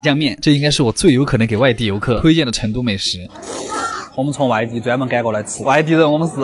酱面，这应该是我最有可能给外地游客推荐的成都美食。我们从外地专门赶过来吃，外地人我们是。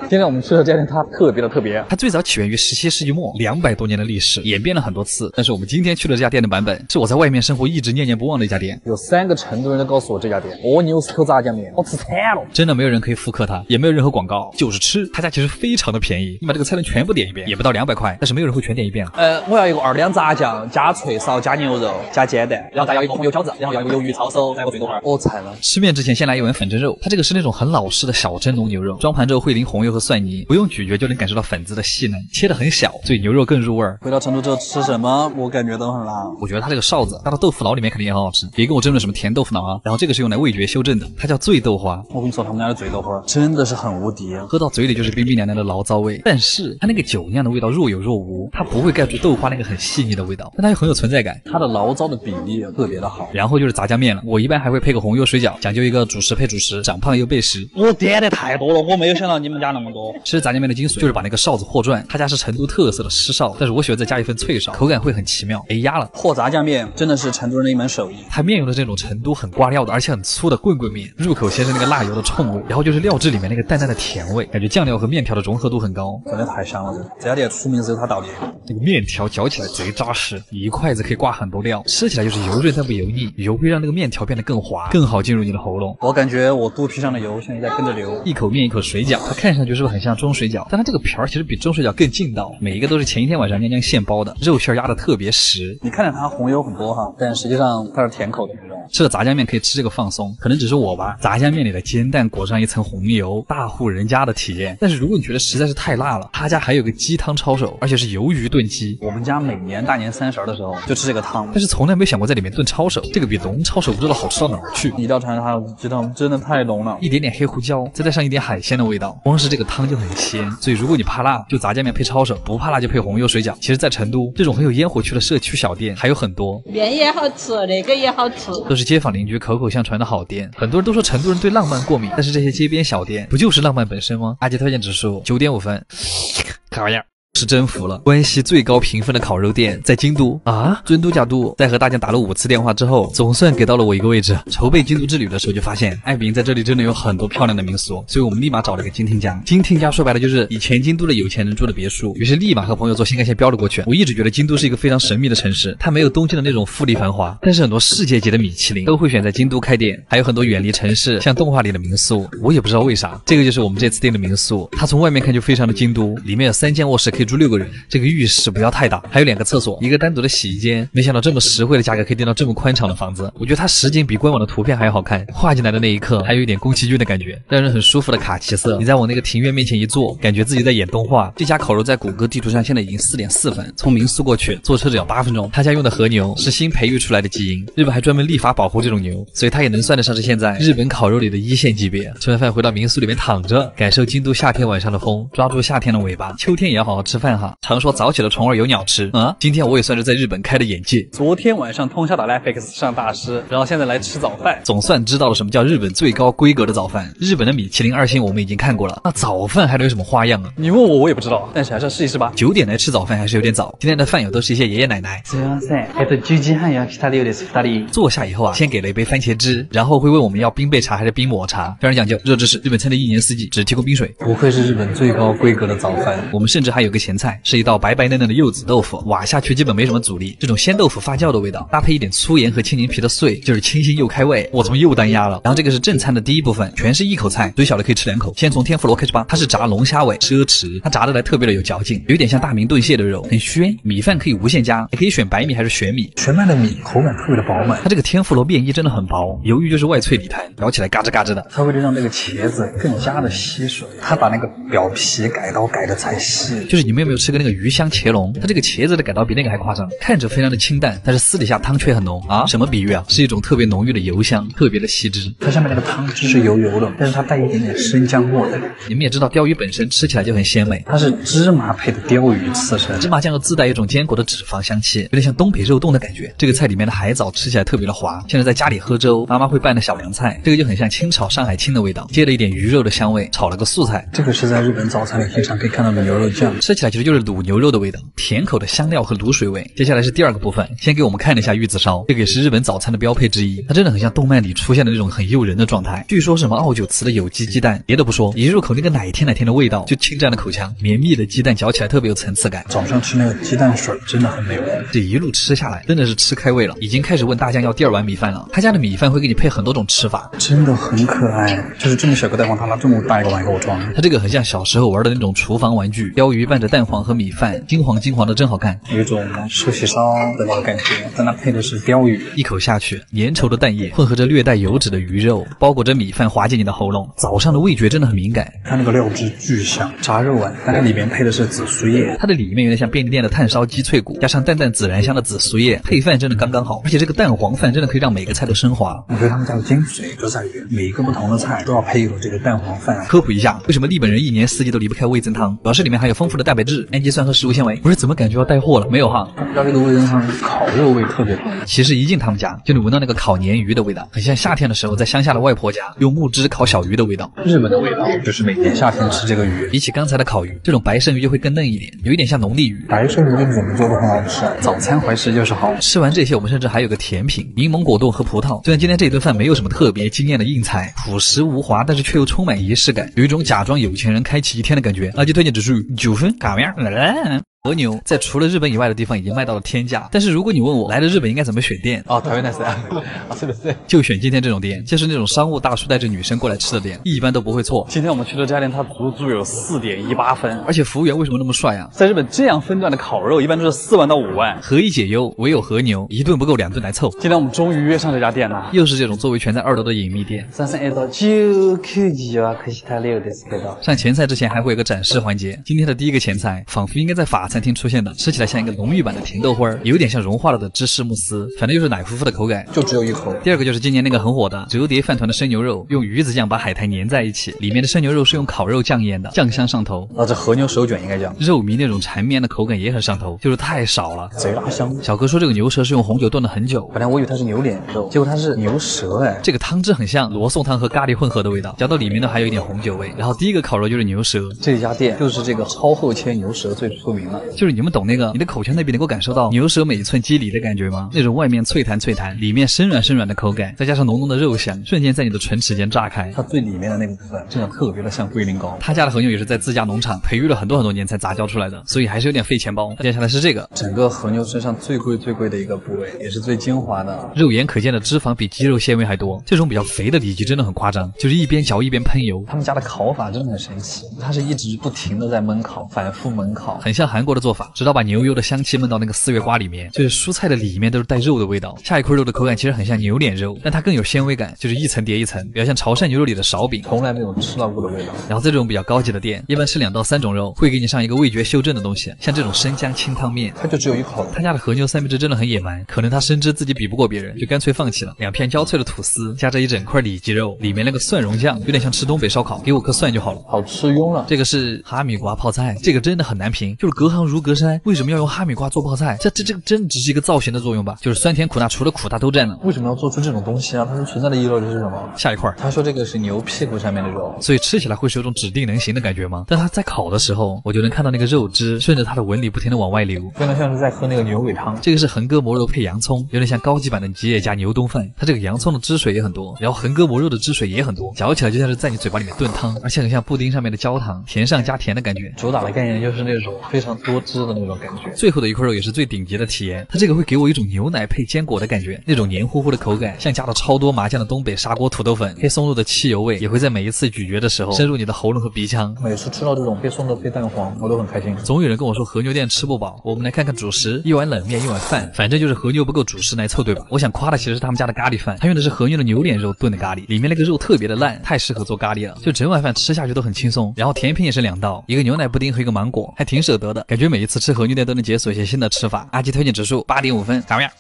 今天我们吃的这家店它特别的特别，它最早起源于17世纪末，200多年的历史，演变了很多次。但是我们今天去的这家店的版本，是我在外面生活一直念念不忘的一家店。有3个成都人都告诉我这家店，牛市口炸酱面，我吃惨了。真的没有人可以复刻它，也没有任何广告，就是吃。他家其实非常的便宜，你把这个菜单全部点一遍，也不到200块，但是没有人会全点一遍了。我要一个2两炸酱，加脆烧，加牛肉，加煎蛋，然后再要一个红油饺子，然后要一个鱿鱼抄手，再要个醉豆花。我馋了。吃面之前先来一碗粉蒸肉，它这个是那种很老式的小蒸笼牛肉，装盘之后会淋红油和蒜泥，不用咀嚼就能感受到粉质的细嫩，切得很小，所以牛肉更入味儿。回到成都之后吃什么，我感觉都很辣。我觉得它这个臊子搭到豆腐脑里面肯定也很好吃，别跟我争论什么甜豆腐脑啊。然后这个是用来味觉修正的，它叫醉豆花。我跟你说，他们家的醉豆花真的是很无敌，喝到嘴里就是冰冰凉凉的醪糟味，但是它那个酒酿的味道若有若无，它不会盖住豆花那个很细腻的味道，但它又很有存在感。它的醪糟的比例特别的好。然后就是炸酱面了，我一般还会配个红油水饺，讲究一个主食配主食，长胖又备食。我点的太多了，我没有想到你们家那么多。吃炸酱面的精髓就是把那个臊子和转，他家是成都特色的湿臊，但是我喜欢再加一份脆臊，口感会很奇妙。哎压了，和炸酱面真的是成都人的一门手艺。它面用的这种成都很刮料的，而且很粗的棍棍面，入口先是那个辣油的冲味，然后就是料汁里面那个淡淡的甜味，感觉酱料和面条的融合度很高，真的太香了。这家店出名是有它道理。那个面条嚼起来贼扎实，一筷子可以挂很多料，吃起来就是油润但不油腻，油会让那个面条变得更滑，更好进入你的喉咙。我感觉我肚皮上的油现在在跟着流。一口面一口水饺，它看上去是不是很像中水饺？但它这个皮儿其实比中水饺更劲道，每一个都是前一天晚上娘娘现包的，肉馅压得特别实。你看着它红油很多哈，但实际上它是甜口的那种。吃了炸酱面可以吃这个放松，可能只是我吧。炸酱面里的煎蛋裹上一层红油，大户人家的体验。但是如果你觉得实在是太辣了，他家还有个鸡汤抄手，而且是鱿鱼炖鸡。我们家每年大年30的时候就吃这个汤，但是从来没想过在里面炖抄手，这个比龙抄手不知道好吃到哪儿去。一道传它的鸡汤真的太浓了，一点点黑胡椒，再带上一点海鲜的味道，光是这个汤就很鲜。所以如果你怕辣，就炸酱面配抄手；不怕辣就配红油水饺。其实，在成都这种很有烟火气的社区小店还有很多，面也好吃，那个也好吃，都是街坊邻居口口相传的好店。很多人都说成都人对浪漫过敏，但是这些街边小店不就是浪漫本身吗？阿杰推荐指数9.5分，烤样。是征服了关西最高评分的烤肉店，在京都啊，尊都加都。在和大家打了5次电话之后，总算给到了我一个位置。筹备京都之旅的时候就发现，艾比在这里真的有很多漂亮的民宿，所以我们立马找了个金听家。金听家说白了就是以前京都的有钱人住的别墅，于是立马和朋友坐新干线飙了过去。我一直觉得京都是一个非常神秘的城市，它没有东京的那种富丽繁华，但是很多世界级的米其林都会选在京都开店，还有很多远离城市像动画里的民宿，我也不知道为啥。这个就是我们这次订的民宿，它从外面看就非常的京都，里面有3间卧室可以住6个人，这个浴室不要太大，还有2个厕所，一个单独的洗衣间。没想到这么实惠的价格可以订到这么宽敞的房子，我觉得它实景比官网的图片还要好看，画进来的那一刻还有一点宫崎骏的感觉，让人很舒服的卡其色。你在我那个庭院面前一坐，感觉自己在演动画。这家烤肉在谷歌地图上现在已经4.4分，从民宿过去坐车只要8分钟。他家用的和牛是新培育出来的基因，日本还专门立法保护这种牛，所以它也能算得上是现在日本烤肉里的1线级别。吃完饭回到民宿里面躺着，感受京都夏天晚上的风，抓住夏天的尾巴，秋天也要好好吃饭哈。常说早起的虫儿有鸟吃啊！今天我也算是在日本开了眼界。昨天晚上通宵打 Netflix 上大师，然后现在来吃早饭，总算知道了什么叫日本最高规格的早饭。日本的米其林2星我们已经看过了，那早饭还能有什么花样啊？你问我也不知道，但是还是要试一试吧。9点来吃早饭还是有点早。今天的饭友都是一些爷爷奶奶。坐下以后啊，先给了一杯番茄汁，然后会问我们要冰焙茶还是冰抹茶，非常讲究。热知识，日本餐厅1年4季只提供冰水。不愧是日本最高规格的早饭。我们甚至还有个前菜，是一道白白嫩嫩的柚子豆腐，挖下去基本没什么阻力。这种鲜豆腐发酵的味道，搭配一点粗盐和青柠皮的碎，就是清新又开胃。我怎么又单压了？然后这个是正餐的第一部分，全是一口菜，嘴小的可以吃2口。先从天妇罗开始吧，它是炸龙虾尾，奢侈，它炸的来特别的有嚼劲，有点像大明炖蟹的肉，很鲜。米饭可以无限加，也可以选白米还是玄米。全麦的米口感特别的饱满，它这个天妇罗面衣真的很薄，鱿鱼就是外脆里弹，咬起来嘎吱嘎吱的。它为了让这个茄子更加的吸水，它把那个表皮改刀改的才细。就是你们有没有吃过那个鱼香茄龙？它这个茄子的改刀比那个还夸张，看着非常的清淡，但是私底下汤却很浓啊！什么比喻啊？是一种特别浓郁的油香，特别的吸汁。它下面那个汤汁是油油的，但是它带一点点生姜末的。你们也知道鲷鱼本身吃起来就很鲜美，它是芝麻配的鲷鱼刺身，芝麻酱又自带一种坚果的脂肪香气，有点像东北肉冻的感觉。这个菜里面的海藻吃起来特别的滑。现在在家里喝粥，妈妈会拌的小凉菜，这个就很像清炒上海青的味道，接了一点鱼肉的香味，炒了个素菜。这个是在日本早餐里经常可以看到的牛肉酱，吃吃起来其实就是卤牛肉的味道，甜口的香料和卤水味。接下来是第二个部分，先给我们看了一下玉子烧，这个也是日本早餐的标配之一，它真的很像动漫里出现的那种很诱人的状态。据说什么奥久慈的有机鸡蛋，别的不说，一入口那个奶甜的味道就侵占了口腔，绵密的鸡蛋嚼起来特别有层次感。早上吃那个鸡蛋水真的很美味，这一路吃下来真的是吃开胃了，已经开始问大酱要第二碗米饭了。他家的米饭会给你配很多种吃法，真的很可爱，就是这么小个蛋黄，他拿这么大一个碗给我装。它这个很像小时候玩的那种厨房玩具，鲷鱼拌着蛋黄和米饭，金黄金黄的真好看，有一种寿喜烧的那个感觉，但它配的是鲷鱼。一口下去，粘稠的蛋液混合着略带油脂的鱼肉，包裹着米饭滑进你的喉咙。早上的味觉真的很敏感，它那个料汁巨香，炸肉丸，但它里面配的是紫苏叶，它的里面有点像便利店的炭烧鸡脆骨，加上淡淡孜然香的紫苏叶，配饭真的刚刚好。而且这个蛋黄饭真的可以让每个菜都升华。我觉得他们家的精髓就在于每一个不同的菜都要配一口这个蛋黄饭。科普一下，为什么日本人一年四季都离不开味增汤，主要是里面含有丰富的蛋白质、氨基酸和食物纤维。不是怎么感觉要带货了？没有哈，他们家这个味增汤烤肉味特别重。其实一进他们家就能闻到那个烤鲶鱼的味道，很像夏天的时候在乡下的外婆家用木枝烤小鱼的味道。日本的味道就是每年夏天吃这个鱼，比起刚才的烤鱼，这种白生鱼就会更嫩一点，有一点像浓丽鱼。白生鱼跟怎么做都很好吃，早餐怀石就是好。吃完这些，我们甚至还有个甜品，柠檬果冻和葡萄。虽然今天这顿饭没有什么特别惊艳的硬菜，朴实无华，但是却又充满仪式感，有一种假装有钱人开启一天的感觉。垃圾推荐指数9分，嘎面。和牛在除了日本以外的地方已经卖到了天价，但是如果你问我来了日本应该怎么选店哦，台湾です啊，是的是，就选今天这种店，就是那种商务大叔带着女生过来吃的店，一般都不会错。今天我们去的这家店，它足足有4.18分，而且服务员为什么那么帅啊？在日本这样分段的烤肉一般都是4万到5万，何以解忧，唯有和牛，一顿不够2顿来凑。今天我们终于约上这家店了，又是这种座位全在2楼的隐秘店。上前菜之前还会有个展示环节，今天的第一个前菜仿佛应该在法餐厅出现的，吃起来像一个浓郁版的甜豆花，有点像融化了的芝士慕斯，反正就是奶乎乎的口感，就只有一口。第二个就是今年那个很火的折叠饭团的生牛肉，用鱼子酱把海苔粘在一起，里面的生牛肉是用烤肉酱腌的，酱香上头。这和牛手卷应该叫肉糜那种缠绵的口感也很上头，就是太少了，贼拉香。小哥说这个牛舌是用红酒炖了很久，本来我以为它是牛脸肉，结果它是牛舌哎。这个汤汁很像罗宋汤和咖喱混合的味道，嚼到里面的还有一点红酒味。然后第一个烤肉就是牛舌，这家店就是这个超厚切牛舌最出名了，就是你们懂那个，你的口腔那边能够感受到牛舌每一寸肌理的感觉吗？那种外面脆弹脆弹，里面生软生软的口感，再加上浓浓的肉香，瞬间在你的唇齿间炸开。它最里面的那个部分真的特别的像龟苓膏。他家的和牛也是在自家农场培育了很多年才杂交出来的，所以还是有点费钱包。接下来是这个，整个和牛身上最贵的一个部位，也是最精华的，肉眼可见的脂肪比肌肉纤维还多，这种比较肥的里脊真的很夸张，就是一边嚼一边喷油。他们家的烤法真的很神奇，它是一直不停的在焖烤，反复焖烤，很像韩国的做法，直到把牛油的香气焖到那个4月瓜里面，就是蔬菜的里面都是带肉的味道。下一块肉的口感其实很像牛脸肉，但它更有纤维感，就是一层叠一层，比较像潮汕牛肉里的勺饼，从来没有吃到过的味道。然后在这种比较高级的店，一般吃2到3种肉，会给你上一个味觉修正的东西，像这种生姜清汤面，它就只有一口。他家的和牛三明治真的很野蛮，可能他深知自己比不过别人，就干脆放弃了。2片焦脆的吐司，加着一整块里脊肉，里面那个蒜蓉酱有点像吃东北烧烤，给我颗蒜就好了，好吃晕了。这个是哈密瓜泡菜，这个真的很难评，就是隔行如隔山。为什么要用哈密瓜做泡菜？这真的只是一个造型的作用吧？就是酸甜苦辣，除了苦它都占了。为什么要做出这种东西啊？它是存在的遗漏的是什么？下一块，他说这个是牛屁股上面的肉，所以吃起来会是有种指定能行的感觉吗？但它在烤的时候，我就能看到那个肉汁顺着它的纹理不停的往外流，真的像是在喝那个牛尾汤。这个是横膈膜肉配洋葱，有点像高级版的吉野家牛冬饭。它这个洋葱的汁水也很多，然后横膈膜肉的汁水也很多，嚼起来就像是在你嘴巴里面炖汤，而且很像布丁上面的焦糖，甜上加甜的感觉。主打的概念就是那种非常多汁的那种感觉。最后的一块肉也是最顶级的体验，它这个会给我一种牛奶配坚果的感觉，那种黏糊糊的口感，像加了超多麻酱的东北砂锅土豆粉，配松露的汽油味也会在每一次咀嚼的时候深入你的喉咙和鼻腔。每次吃到这种配松露配蛋黄，我都很开心。总有人跟我说和牛店吃不饱，我们来看看主食，一碗冷面，一碗饭，反正就是和牛不够主食来凑，对吧？我想夸的其实是他们家的咖喱饭，它用的是和牛的牛脸肉炖的咖喱，里面那个肉特别的烂，太适合做咖喱了，就整碗饭吃下去都很轻松。然后甜品也是2道，一个牛奶布丁和一个芒果，还挺舍得的，感觉每一次吃和牛店都能解锁一些新的吃法。阿基推荐指数8.5分，咋么样？